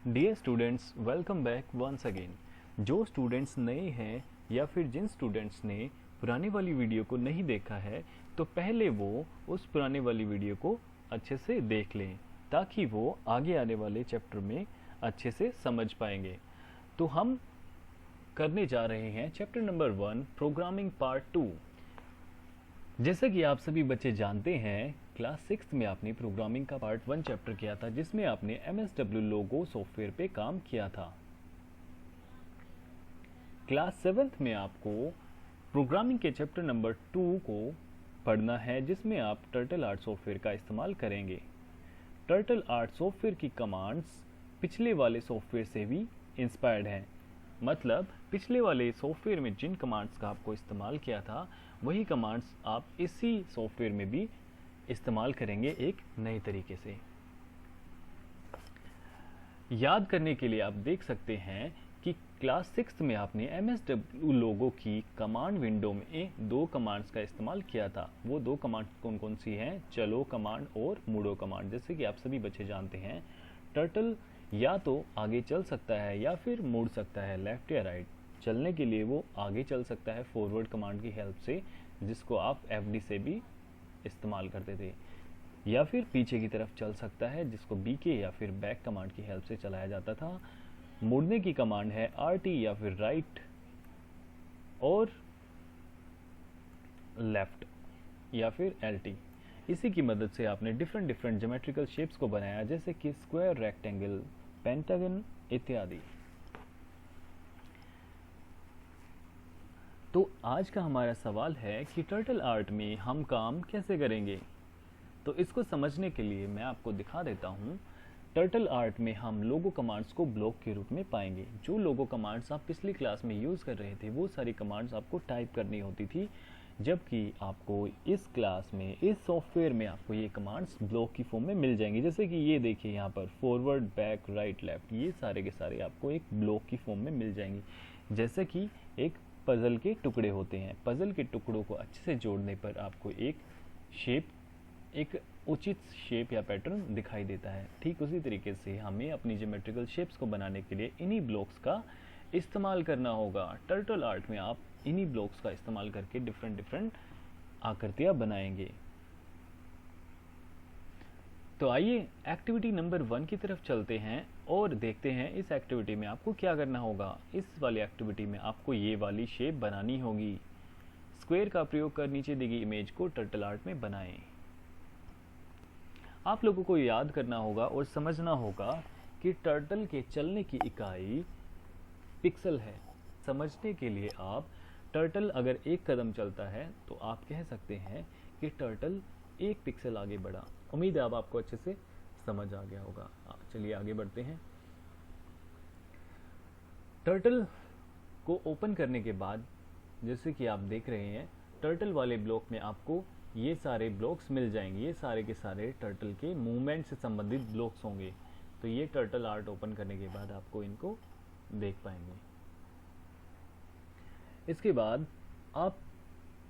Dear students, welcome back once again. जो students नए हैं या फिर जिन स्टूडेंट्स ने पुरानी वाली वीडियो को नहीं देखा है, तो पहले वो उस पुराने वाली वीडियो को अच्छे से देख लें ताकि वो आगे आने वाले चैप्टर में अच्छे से समझ पाएंगे। तो हम करने जा रहे हैं चैप्टर नंबर 1 प्रोग्रामिंग पार्ट 2। जैसा कि आप सभी बच्चे जानते हैं, क्लास 6 में आपने प्रोग्रामिंग का पार्ट 1 चैप्टर किया था जिसमें आपने MSW लोगो सॉफ्टवेयर पे काम किया था। क्लास 7 में आपको प्रोग्रामिंग के चैप्टर नंबर 2 को पढ़ना है जिसमें आप टर्टल आर्ट सॉफ्टवेयर का इस्तेमाल करेंगे। टर्टल आर्ट सॉफ्टवेयर की कमांड्स पिछले वाले सॉफ्टवेयर से भी इंस्पायर्ड हैं। मतलब पिछले वाले सॉफ्टवेयर में जिन कमांड्स का आपको इस्तेमाल किया था, वही कमांड्स आप इसी सॉफ्टवेयर में भी इस्तेमाल करेंगे एक नए तरीके से। याद करने के लिए आप देख सकते हैं कि क्लास 6 में आपने MSW लोगो की कमांड विंडो में 2 कमांड्स का इस्तेमाल किया था। वो 2 कमांड कौन कौन सी हैं? चलो कमांड और मूडो कमांड। जैसे कि आप सभी बच्चे जानते हैं, टर्टल या तो आगे चल सकता है या फिर मुड़ सकता है, लेफ्ट या राइट। चलने के लिए वो आगे चल सकता है फॉरवर्ड कमांड की हेल्प से, जिसको आप FD से भी इस्तेमाल करते थे, या फिर पीछे की तरफ चल सकता है जिसको BK या फिर बैक कमांड की हेल्प से चलाया जाता था। मुड़ने की कमांड है RT या फिर राइट और लेफ्ट या फिर LT। इसी की मदद से आपने डिफरेंट ज्योमेट्रिकल शेप्स को बनाया, जैसे कि स्क्वायर, रेक्टेंगल, पेंटागन इत्यादि। तो आज का हमारा सवाल है कि टर्टल आर्ट में हम काम कैसे करेंगे। तो इसको समझने के लिए मैं आपको दिखा देता हूँ। टर्टल आर्ट में हम लोगो कमांड्स को ब्लॉक के रूप में पाएंगे। जो लोगो कमांड्स आप पिछली क्लास में यूज़ कर रहे थे, वो सारी कमांड्स आपको टाइप करनी होती थी, जबकि आपको इस क्लास में, इस सॉफ्टवेयर में आपको ये कमांड्स ब्लॉक की फॉर्म में मिल जाएंगी। जैसे कि ये देखिए यहाँ पर फॉरवर्ड, बैक, राइट, लेफ्ट, ये सारे के सारे आपको एक ब्लॉक की फॉर्म में मिल जाएंगी। जैसे कि एक पज़ल के टुकड़े होते हैं, पज़ल के टुकड़ों को अच्छे से जोड़ने पर आपको एक शेप, एक उचित शेप या पैटर्न दिखाई देता है। ठीक उसी तरीके से हमें अपनी ज्योमेट्रिकल शेप्स को बनाने के लिए इन्हीं ब्लॉक्स का इस्तेमाल करना होगा। टर्टल आर्ट में आप इन्हीं ब्लॉक्स का इस्तेमाल करके डिफरेंट आकृतियां बनाएंगे। तो आइए एक्टिविटी नंबर 1 की तरफ चलते हैं और देखते हैं इस एक्टिविटी में आपको क्या करना होगा। इस वाली एक्टिविटी में आपको ये वाली शेप बनानी होगी। स्क्वायर का प्रयोग कर नीचे दी गई इमेज को टर्टल आर्ट में बनाएं। आप लोगों को याद करना होगा और समझना होगा कि टर्टल के चलने की इकाई पिक्सल है। समझने के लिए आप, टर्टल अगर 1 कदम चलता है तो आप कह सकते हैं कि टर्टल 1 पिक्सल आगे बढ़ा। उम्मीद है अब आपको अच्छे से समझ आ गया होगा। चलिए आगे बढ़ते हैं। टर्टल को ओपन करने के बाद, जैसे कि आप देख रहे हैं, टर्टल वाले ब्लॉक में आपको ये सारे ब्लॉक्स मिल जाएंगे। ये सारे के सारे टर्टल के मूवमेंट से संबंधित ब्लॉक्स होंगे। तो ये टर्टल आर्ट ओपन करने के बाद आपको इनको देख पाएंगे। इसके बाद आप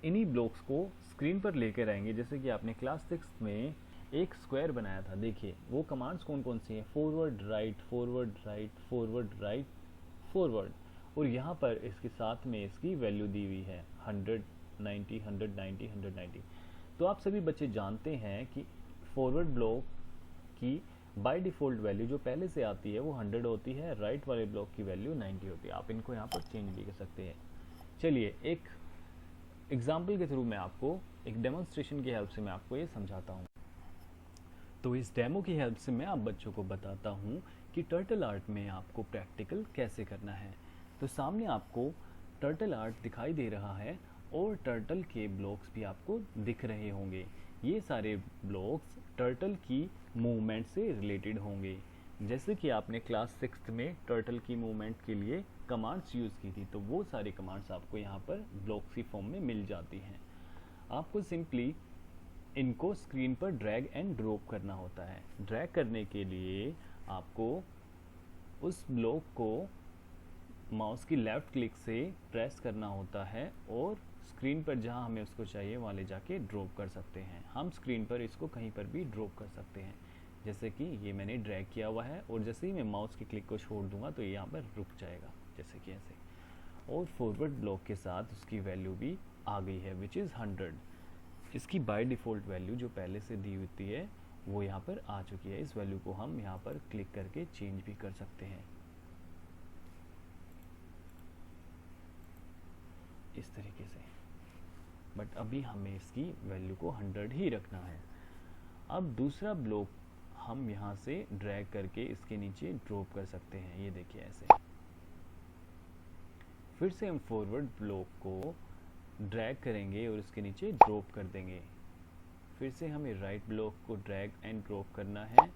इन्हीं ब्लॉक्स को स्क्रीन पर लेकर आएंगे। जैसे कि आपने क्लास 6 में एक स्क्वायर बनाया था। देखिए वो कमांड्स कौन कौन सी हैं? Forward, right, forward, right, forward, right, forward. और यहाँ पर इसके साथ में इसकी वैल्यू दी हुई है 100, 90, 190, 190। तो आप सभी बच्चे जानते हैं कि फॉरवर्ड ब्लॉक की बाय डिफ़ॉल्ट वैल्यू जो पहले से आती है वो 100 होती है, राइट वाले ब्लॉक की वैल्यू 90 होती है। आप इनको यहाँ पर चेंज भी कर सकते हैं। चलिए एक एग्जाम्पल के थ्रू मैं आपको, एक डेमोन्स्ट्रेशन की हेल्प से मैं आपको ये समझाता हूँ। तो इस डेमो की हेल्प से मैं आप बच्चों को बताता हूँ कि टर्टल आर्ट में आपको प्रैक्टिकल कैसे करना है। तो सामने आपको टर्टल आर्ट दिखाई दे रहा है और टर्टल के ब्लॉक्स भी आपको दिख रहे होंगे। ये सारे ब्लॉक्स टर्टल की मूवमेंट से रिलेटेड होंगे। जैसे कि आपने क्लास 6 में टर्टल की मूवमेंट के लिए कमांड्स यूज़ की थी, तो वो सारी कमांड्स आपको यहाँ पर ब्लॉक्स की फॉर्म में मिल जाती हैं। आपको सिंपली इनको स्क्रीन पर ड्रैग एंड ड्रॉप करना होता है। ड्रैग करने के लिए आपको उस ब्लॉक को माउस की लेफ़्ट क्लिक से प्रेस करना होता है और स्क्रीन पर जहां हमें उसको चाहिए वहां ले जाके ड्रॉप कर सकते हैं। हम स्क्रीन पर इसको कहीं पर भी ड्रॉप कर सकते हैं। जैसे कि ये मैंने ड्रैग किया हुआ है और जैसे ही मैं माउस के क्लिक को छोड़ दूंगा तो ये यहाँ पर रुक जाएगा, जैसे कि ऐसे। और फॉरवर्ड ब्लॉक के साथ उसकी वैल्यू भी आ गई है विच इज़ 100। इसकी बाय डिफ़ॉल्ट वैल्यू जो पहले से दी होती है वो यहाँ पर आ चुकी है। इस वैल्यू को हम यहाँ पर क्लिक करके चेंज भी कर सकते हैं इस तरीके से, बट अभी हमें इसकी वैल्यू को 100 ही रखना है। अब दूसरा ब्लॉक हम यहाँ से ड्रैग करके इसके नीचे ड्रॉप कर सकते हैं, ये देखिए ऐसे। फिर से हम फॉरवर्ड ब्लॉक को ड्रैग करेंगे और इसके नीचे ड्रॉप कर देंगे। फिर से हमें राइट ब्लॉक को ड्रैग एंड ड्रॉप करना है।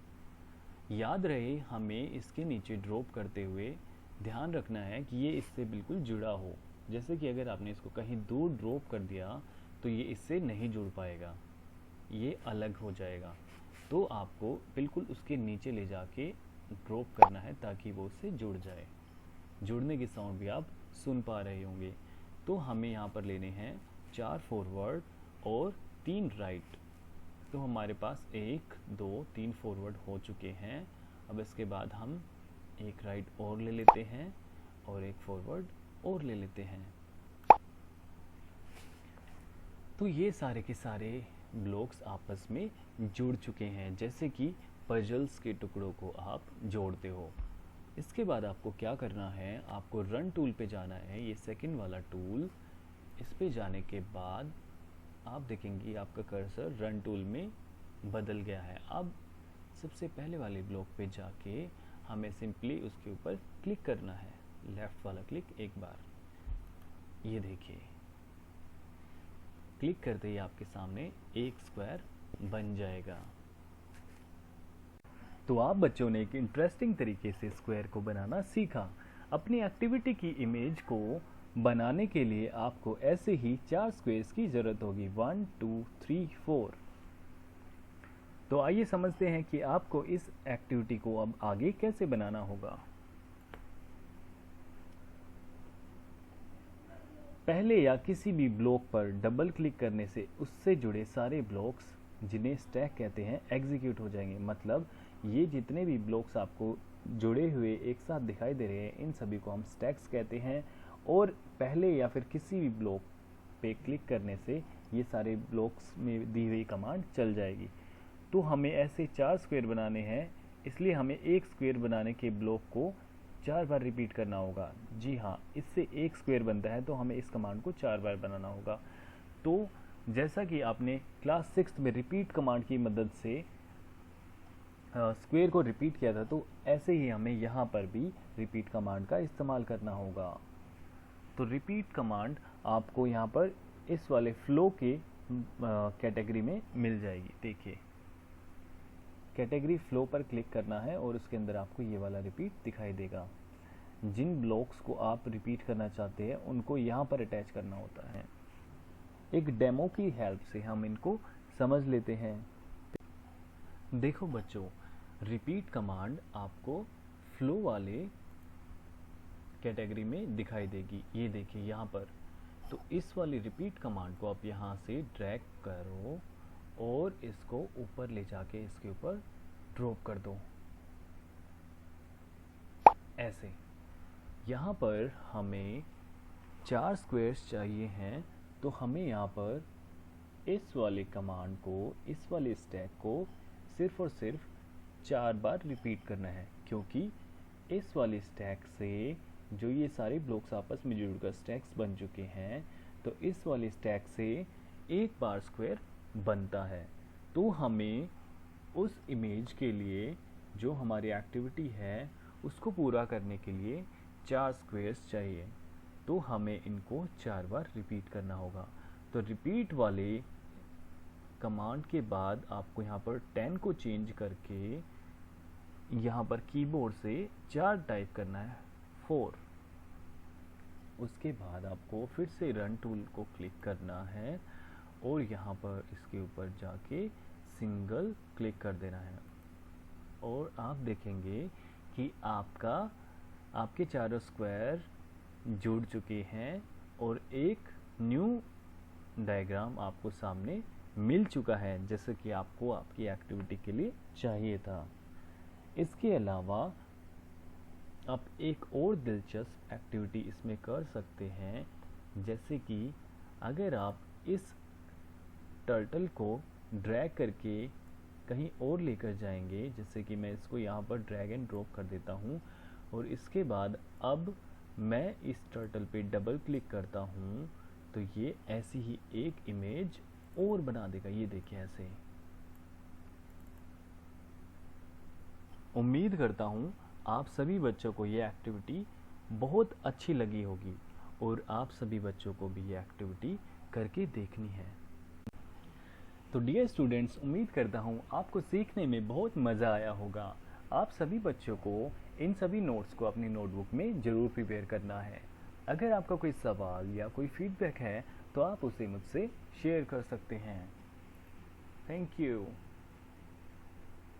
याद रहे हमें इसके नीचे ड्रॉप करते हुए ध्यान रखना है कि ये इससे बिल्कुल जुड़ा हो। जैसे कि अगर आपने इसको कहीं दूर ड्रॉप कर दिया तो ये इससे नहीं जुड़ पाएगा, ये अलग हो जाएगा। तो आपको बिल्कुल उसके नीचे ले जाके ड्रॉप करना है ताकि वो उससे जुड़ जाए। जुड़ने की साउंड भी आप सुन पा रहे होंगे। तो हमें यहाँ पर लेने हैं 4 फॉरवर्ड और 3 राइट। तो हमारे पास 1 2 3 फॉरवर्ड हो चुके हैं। अब इसके बाद हम एक राइट और ले लेते हैं और एक फॉरवर्ड और ले लेते हैं। तो ये सारे के सारे ब्लॉक्स आपस में जुड़ चुके हैं, जैसे कि पजल्स के टुकड़ों को आप जोड़ते हो। इसके बाद आपको क्या करना है, आपको रन टूल पे जाना है, ये सेकंड वाला टूल। इस पे जाने के बाद आप देखेंगे आपका कर्सर रन टूल में बदल गया है। अब सबसे पहले वाले ब्लॉक पे जाके हमें सिंपली उसके ऊपर क्लिक करना है, लेफ्ट वाला क्लिक एक बार। ये देखिए क्लिक करते ही आपके सामने एक स्क्वायर बन जाएगा। तो आप बच्चों ने एक इंटरेस्टिंग तरीके से स्क्वायर को बनाना सीखा। अपनी एक्टिविटी की इमेज को बनाने के लिए आपको ऐसे ही 4 स्क्वायर्स की जरूरत होगी, 1 2 3 4। तो आइए समझते हैं कि आपको इस एक्टिविटी को अब आगे कैसे बनाना होगा। पहले या किसी भी ब्लॉक पर डबल क्लिक करने से उससे जुड़े सारे ब्लॉक्स, जिन्हें स्टैक कहते हैं, एग्जीक्यूट हो जाएंगे। मतलब ये जितने भी ब्लॉक्स आपको जुड़े हुए एक साथ दिखाई दे रहे हैं, इन सभी को हम स्टैक्स कहते हैं। और पहले या फिर किसी भी ब्लॉक पे क्लिक करने से ये सारे ब्लॉक्स में दी हुई कमांड चल जाएगी। तो हमें ऐसे 4 स्क्वायर बनाने हैं, इसलिए हमें एक स्क्वायर बनाने के ब्लॉक को 4 बार रिपीट करना होगा। जी हाँ, इससे एक स्क्वायर बनता है, तो हमें इस कमांड को 4 बार बनाना होगा। तो जैसा कि आपने क्लास 6 में रिपीट कमांड की मदद से स्क्वायर को रिपीट किया था, तो ऐसे ही हमें यहाँ पर भी रिपीट कमांड का इस्तेमाल करना होगा। तो रिपीट कमांड आपको यहाँ पर इस वाले फ्लो के कैटेगरी में मिल जाएगी। देखिए कैटेगरी फ्लो पर क्लिक करना है और उसके अंदर आपको ये वाला रिपीट दिखाई देगा। जिन ब्लॉक्स को आप रिपीट करना चाहते हैं उनको यहाँ पर अटैच करना होता है। एक डेमो की हेल्प से हम इनको समझ लेते हैं। देखो बच्चों, रिपीट कमांड आपको फ्लो वाले कैटेगरी में दिखाई देगी। ये देखिए यहाँ पर। तो इस वाली रिपीट कमांड को आप यहाँ से ड्रैग करो और इसको ऊपर ले जाके इसके ऊपर ड्रॉप कर दो ऐसे। यहाँ पर हमें 4 स्क्वायर्स चाहिए हैं, तो हमें यहाँ पर इस वाले कमांड को, इस वाले स्टैक को सिर्फ और सिर्फ 4 बार रिपीट करना है, क्योंकि इस वाले स्टैक से जो ये सारे ब्लॉक्स आपस में जुड़कर स्टैक्स बन चुके हैं, तो इस वाले स्टैक से एक बार स्क्वायर बनता है। तो हमें उस इमेज के लिए, जो हमारी एक्टिविटी है, उसको पूरा करने के लिए 4 स्क्वायर्स चाहिए। तो हमें इनको 4 बार रिपीट करना होगा। तो रिपीट वाले कमांड के बाद आपको यहाँ पर 10 को चेंज करके यहाँ पर कीबोर्ड से 4 टाइप करना है, 4। उसके बाद आपको फिर से रन टूल को क्लिक करना है और यहाँ पर इसके ऊपर जाके सिंगल क्लिक कर देना है। और आप देखेंगे कि आपके चारों स्क्वायर जुड़ चुके हैं और एक न्यू डायग्राम आपको सामने मिल चुका है जैसे कि आपको आपकी एक्टिविटी के लिए चाहिए था। इसके अलावा आप एक और दिलचस्प एक्टिविटी इसमें कर सकते हैं, जैसे कि अगर आप इस टर्टल को ड्रैग करके कहीं और लेकर जाएंगे, जैसे कि मैं इसको यहाँ पर ड्रैग एंड ड्रॉप कर देता हूँ और इसके बाद अब मैं इस टर्टल पे डबल क्लिक करता हूँ तो ये ऐसी ही एक इमेज और बना देगा। ये देखिए ऐसे। उम्मीद करता हूँ आप सभी बच्चों को ये एक्टिविटी बहुत अच्छी लगी होगी और आप सभी बच्चों को भी ये एक्टिविटी करके देखनी है। तो डियर स्टूडेंट्स, उम्मीद करता हूँ आपको सीखने में बहुत मज़ा आया होगा। आप सभी बच्चों को इन सभी नोट्स को अपनी नोटबुक में ज़रूर प्रिपेयर करना है। अगर आपका कोई सवाल या कोई फीडबैक है तो आप उसे मुझसे शेयर कर सकते हैं। Thank you.